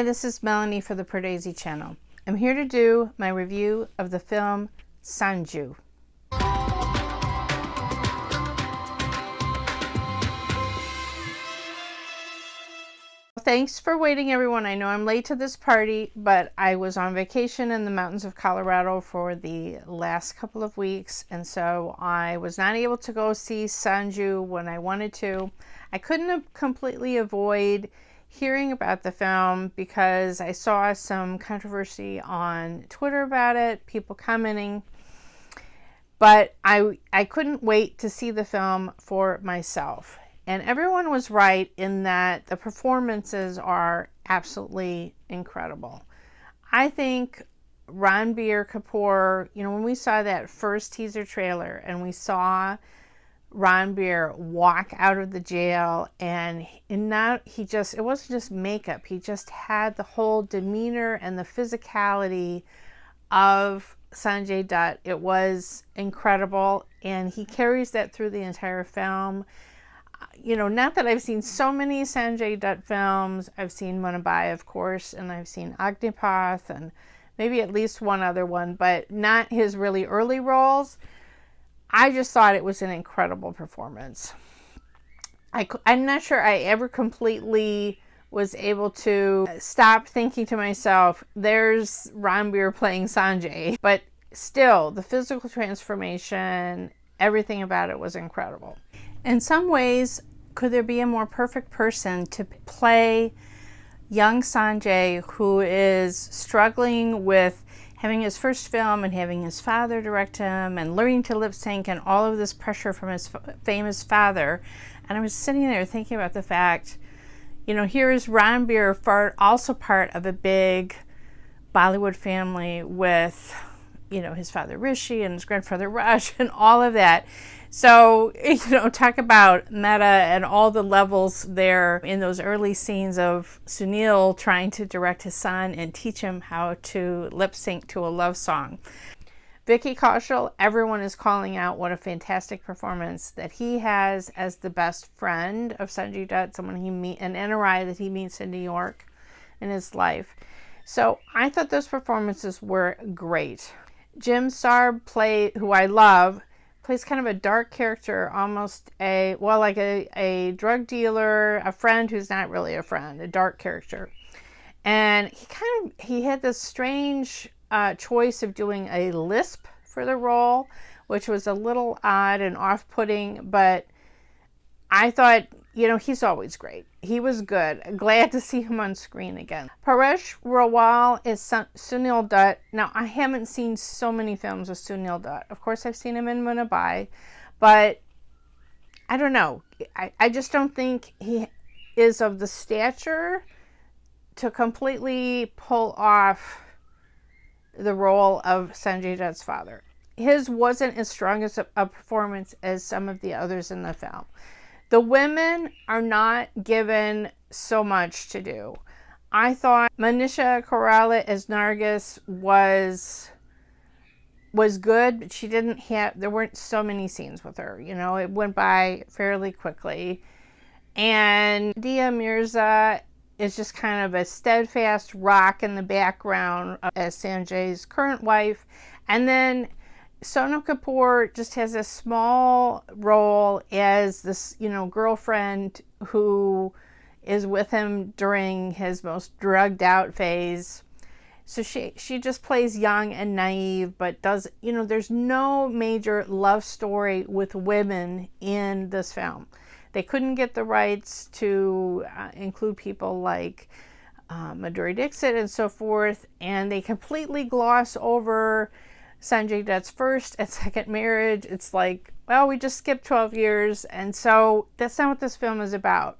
Hi, this is Melanie for the Pardesi channel. I'm here to do my review of the film Sanju. Thanks for waiting, everyone. I know I'm late to this party, but I was on vacation in the mountains of Colorado for the last couple of weeks, and so I was not able to go see Sanju when I wanted to. I couldn't completely avoid hearing about the film because I saw some controversy on Twitter about it, people commenting, but I couldn't wait to see the film for myself. And everyone was right in that the performances are absolutely incredible. I think Ranbir Kapoor, when we saw that first teaser trailer and we saw Ranbir walk out of the jail, and now it wasn't just makeup, he just had the whole demeanor and the physicality of Sanjay Dutt. It was incredible, and he carries that through the entire film. Not that I've seen so many Sanjay Dutt films. I've seen Bombay, of course, and I've seen Agnipath and maybe at least one other one, but not his really early roles. I just thought it was an incredible performance. I'm not sure I ever completely was able to stop thinking to myself, there's Ranbir playing Sanjay. But still, the physical transformation, everything about it was incredible. In some ways, could there be a more perfect person to play young Sanjay, who is struggling with having his first film and having his father direct him and learning to lip sync and all of this pressure from his famous father? And I was sitting there thinking about the fact, here is Ranbir, also part of a big Bollywood family with, his father Rishi and his grandfather Raj and all of that. So, talk about meta and all the levels there in those early scenes of Sunil trying to direct his son and teach him how to lip sync to a love song. Vicky Kaushal, everyone is calling out what a fantastic performance that he has as the best friend of Sanjay Dutt, someone an NRI that he meets in New York in his life. So I thought those performances were great. Sarbh, who I love, plays kind of a dark character, almost like a drug dealer, a friend who's not really a friend, a dark character. And he had this strange choice of doing a lisp for the role, which was a little odd and off-putting, but I thought, he's always great. He was good. Glad to see him on screen again. Paresh Rawal is Sunil Dutt. Now, I haven't seen so many films with Sunil Dutt. Of course, I've seen him in Bombay, but I don't know. I just don't think he is of the stature to completely pull off the role of Sanjay Dutt's father. His wasn't as strong as a performance as some of the others in the film. The women are not given so much to do. I thought Manisha Koirala as Nargis was good, but there weren't so many scenes with her. It went by fairly quickly. And Mirza is just kind of a steadfast rock in the background as Sanjay's current wife. And then Sonam Kapoor just has a small role as this, girlfriend who is with him during his most drugged out phase. So she just plays young and naive, but there's no major love story with women in this film. They couldn't get the rights to include people like Madhuri Dixit and so forth, and they completely gloss over Sanjay Dutt's first and second marriage. It's like, well, we just skipped 12 years, and so that's not what this film is about.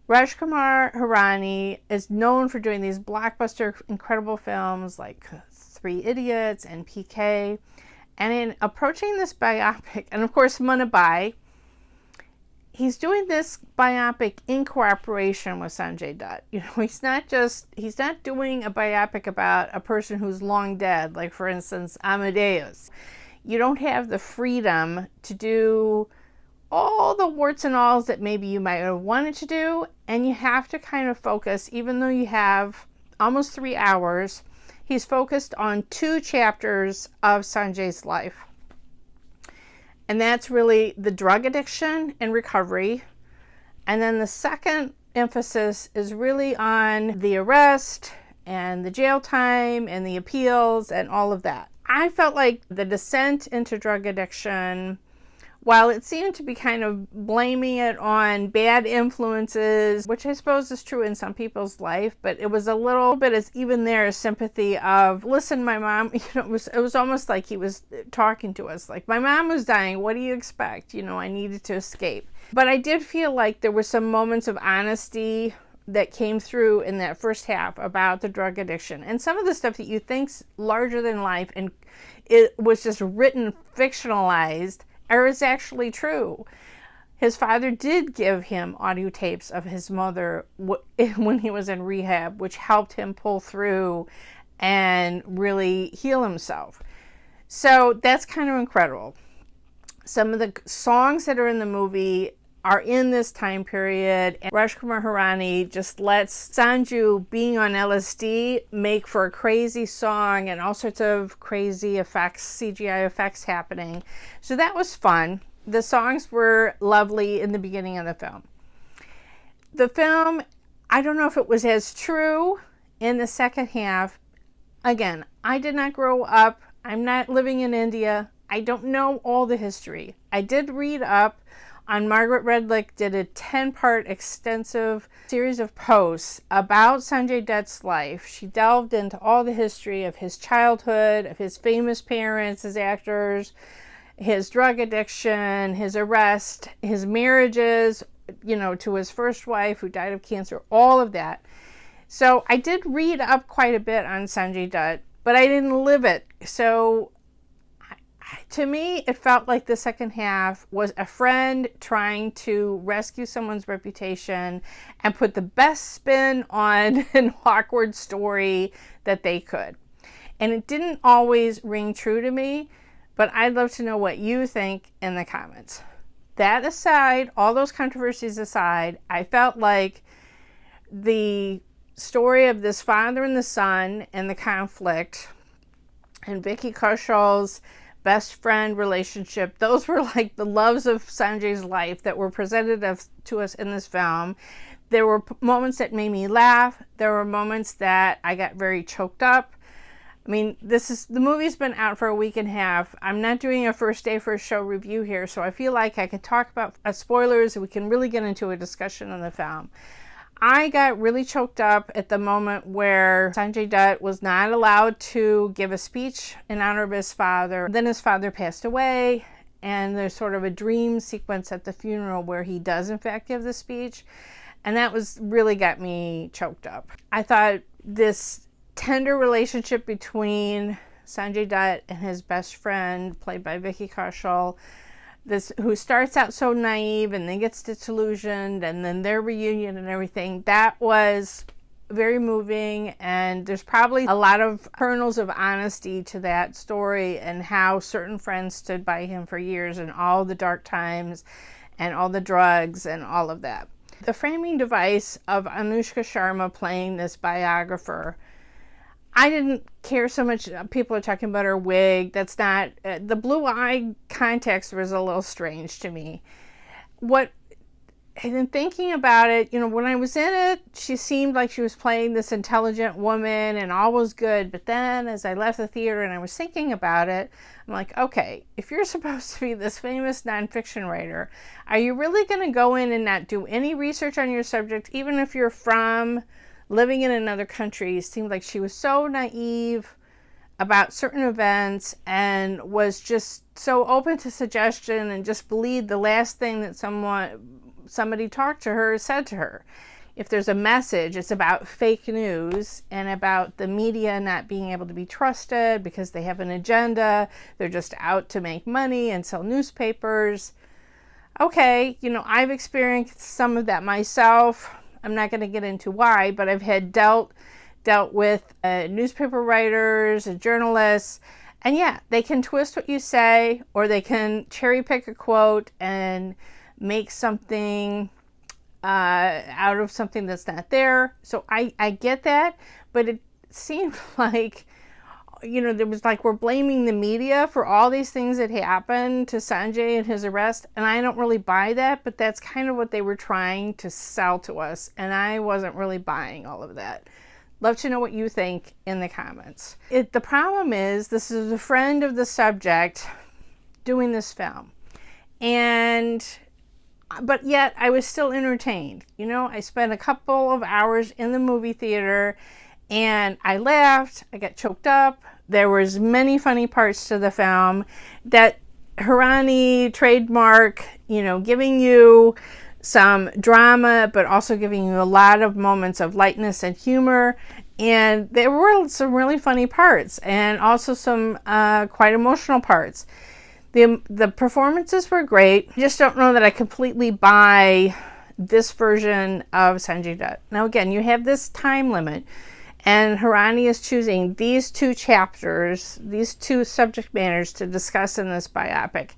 Rajkumar Hirani is known for doing these blockbuster, incredible films like Three Idiots and PK, and in approaching this biopic, and of course Bombay, he's doing this biopic in cooperation with Sanjay Dutt. He's not doing a biopic about a person who's long dead, like for instance, Amadeus. You don't have the freedom to do all the warts and alls that maybe you might have wanted to do, and you have to kind of focus, even though you have almost 3 hours. He's focused on 2 chapters of Sanjay's life. And that's really the drug addiction and recovery. And then the second emphasis is really on the arrest and the jail time and the appeals and all of that. I felt like the descent into drug addiction, while it seemed to be kind of blaming it on bad influences, which I suppose is true in some people's life, but it was a little bit as even there a sympathy of, listen, my mom, it was almost like he was talking to us, like, my mom was dying, what do you expect? I needed to escape. But I did feel like there were some moments of honesty that came through in that first half about the drug addiction. And some of the stuff that you think's larger than life and it was just written, fictionalized, or is actually true. His father did give him audio tapes of his mother when he was in rehab, which helped him pull through and really heal himself. So that's kind of incredible. Some of the songs that are in the movie are in this time period, and Rajkumar Hirani just lets Sanju being on LSD make for a crazy song and all sorts of crazy effects, CGI effects happening. So that was fun. The songs were lovely in the beginning of the film. The film, I don't know if it was as true in the second half. Again, I did not grow up. I'm not living in India. I don't know all the history. I did read up on Margaret Redlick, did a 10-part extensive series of posts about Sanjay Dutt's life. She delved into all the history of his childhood, of his famous parents as actors, his drug addiction, his arrest, his marriages, to his first wife who died of cancer, all of that. So I did read up quite a bit on Sanjay Dutt, but I didn't live it. So to me, it felt like the second half was a friend trying to rescue someone's reputation and put the best spin on an awkward story that they could. And it didn't always ring true to me, but I'd love to know what you think in the comments. That aside, all those controversies aside, I felt like the story of this father and the son and the conflict and Vicky Kaushal's best friend relationship, those were like the loves of Sanjay's life that were presented to us in this film. There were moments that made me laugh. There were moments that I got very choked up. I mean, the movie's been out for a week and a half. I'm not doing a first day first show review here, so I feel like I could talk about spoilers and we can really get into a discussion on the film. I got really choked up at the moment where Sanjay Dutt was not allowed to give a speech in honor of his father. Then his father passed away, and there's sort of a dream sequence at the funeral where he does in fact give the speech, and that really got me choked up. I thought this tender relationship between Sanjay Dutt and his best friend, played by Vicky Kaushal, who starts out so naive and then gets disillusioned, and then their reunion and everything, that was very moving. And there's probably a lot of kernels of honesty to that story and how certain friends stood by him for years and all the dark times and all the drugs and all of that. The framing device of Anushka Sharma playing this biographer, I didn't care so much. People are talking about her wig. That's not, the blue eye context was a little strange to me. And then thinking about it, when I was in it, she seemed like she was playing this intelligent woman and all was good. But then as I left the theater and I was thinking about it, I'm like, okay, if you're supposed to be this famous nonfiction writer, are you really going to go in and not do any research on your subject, even if you're from living in another country? It seemed like she was so naive about certain events and was just so open to suggestion and just believed the last thing that somebody talked to her said to her. If there's a message, it's about fake news and about the media not being able to be trusted because they have an agenda. They're just out to make money and sell newspapers. Okay, I've experienced some of that myself. I'm not going to get into why, but I've had dealt with newspaper writers and journalists, and yeah, they can twist what you say, or they can cherry pick a quote and make something out of something that's not there. So I get that, but it seemed like, there was like we're blaming the media for all these things that happened to Sanjay and his arrest, and I don't really buy that, but that's kind of what they were trying to sell to us, and I wasn't really buying all of that. Love to know what you think in the comments. The problem is, this is a friend of the subject doing this film, but yet I was still entertained. I spent a couple of hours in the movie theater and I laughed, I got choked up. There was many funny parts to the film. That Hirani trademark, giving you some drama, but also giving you a lot of moments of lightness and humor. And there were some really funny parts and also some quite emotional parts. The performances were great. I just don't know that I completely buy this version of Sanjay Dutt. Now again, you have this time limit, and Hirani is choosing these two chapters, these two subject matters to discuss in this biopic.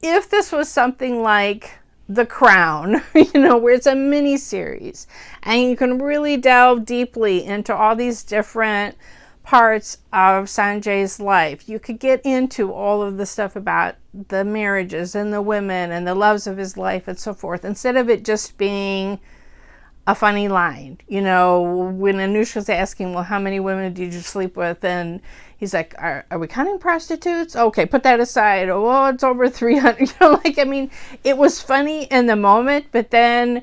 If this was something like The Crown, where it's a mini series, and you can really delve deeply into all these different parts of Sanjay's life. You could get into all of the stuff about the marriages and the women and the loves of his life and so forth, instead of it just being a funny line. When Anushka's asking, well, how many women did you sleep with? And he's like, are we counting prostitutes? Okay, put that aside. Oh, it's over 300. It was funny in the moment, but then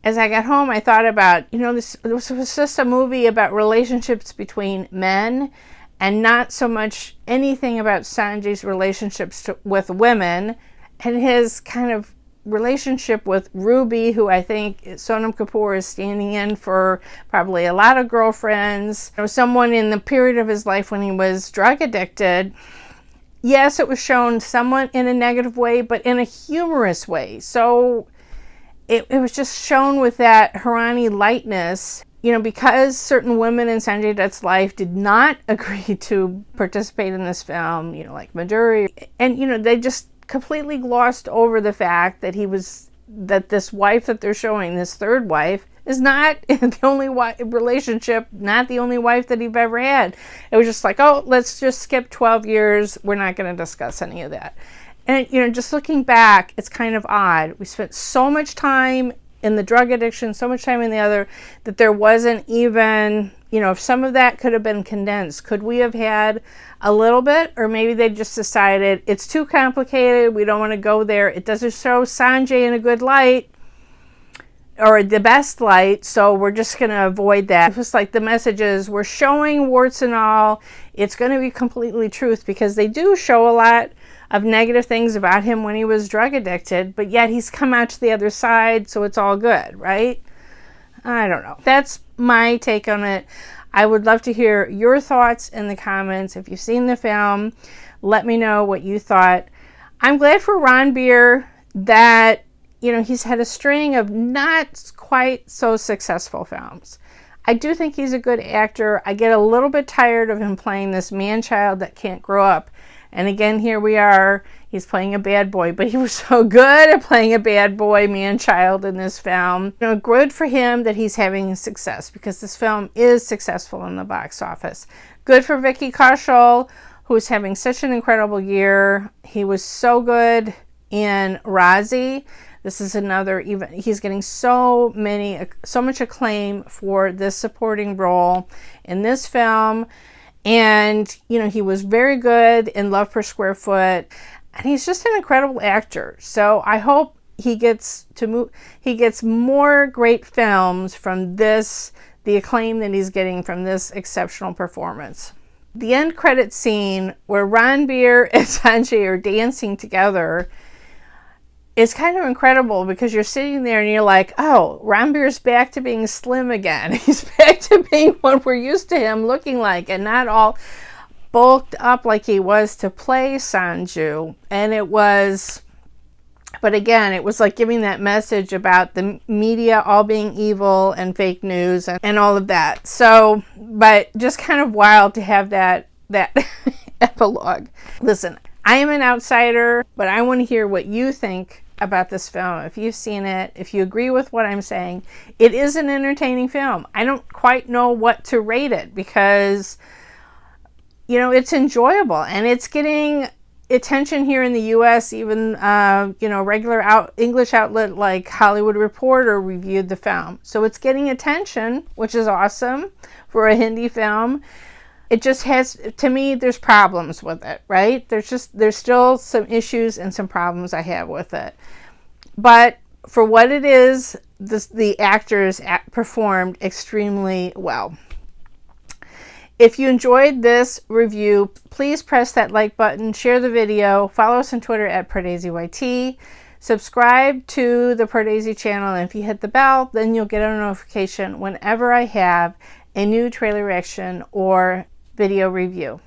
as I got home, I thought about, this was just a movie about relationships between men and not so much anything about Sanjay's relationships with women and his kind of relationship with Ruby, who I think Sonam Kapoor is standing in for probably a lot of girlfriends. Someone in the period of his life when he was drug addicted. Yes, it was shown somewhat in a negative way, but in a humorous way. So it was just shown with that Hirani lightness, because certain women in Sanjay Dutt's life did not agree to participate in this film, like Madhuri. And, they just completely glossed over the fact that that this wife that they're showing, this third wife, is not the only relationship, not the only wife that he've ever had. It was just like, oh, let's just skip 12 years. We're not going to discuss any of that. And, just looking back, it's kind of odd. We spent so much time in the drug addiction, so much time in the other, that there wasn't even, if some of that could have been condensed. Could we have had a little bit? Or maybe they just decided it's too complicated, we don't want to go there. It doesn't show Sanjay in a good light, or the best light, so we're just going to avoid that. It's just like the messages, we're showing warts and all, it's going to be completely truth, because they do show a lot of negative things about him when he was drug addicted, but yet he's come out to the other side, so it's all good, right? I don't know. That's my take on it. I would love to hear your thoughts in the comments. If you've seen the film, let me know what you thought. I'm glad for Ranbir that, he's had a string of not quite so successful films. I do think he's a good actor. I get a little bit tired of him playing this man-child that can't grow up. And again, here we are, he's playing a bad boy, but he was so good at playing a bad boy, man-child in this film. Good for him that he's having success, because this film is successful in the box office. Good for Vicky Kaushal, who's having such an incredible year. He was so good in Razi. This is another, he's getting so much acclaim for this supporting role in this film. And, he was very good in Love Per Square Foot, and he's just an incredible actor. So I hope he gets more great films from this, the acclaim that he's getting from this exceptional performance. The end credit scene where Ranbir and Sanjay are dancing together is kind of incredible, because you're sitting there and you're like, oh, Ranbir's back to being slim again. He's back to being what we're used to him looking like, and not all bulked up like he was to play Sanju. But again, it was like giving that message about the media all being evil and fake news and all of that. So, but just kind of wild to have that epilogue. Listen, I am an outsider, but I want to hear what you think about this film. If you've seen it, if you agree with what I'm saying, it is an entertaining film. I don't quite know what to rate it because, you know, it's enjoyable and it's getting attention here in the US. Even you know, regular English outlet like Hollywood Reporter reviewed the film, so it's getting attention, which is awesome for a Hindi film. It just has, to me, there's problems with it, right? There's still some issues and some problems I have with it, but for what it is, the actors performed extremely well. If you enjoyed this review, please press that like button, share the video, follow us on Twitter at PardeziYT, subscribe to the Pardesi channel, and if you hit the bell, then you'll get a notification whenever I have a new trailer reaction or video review.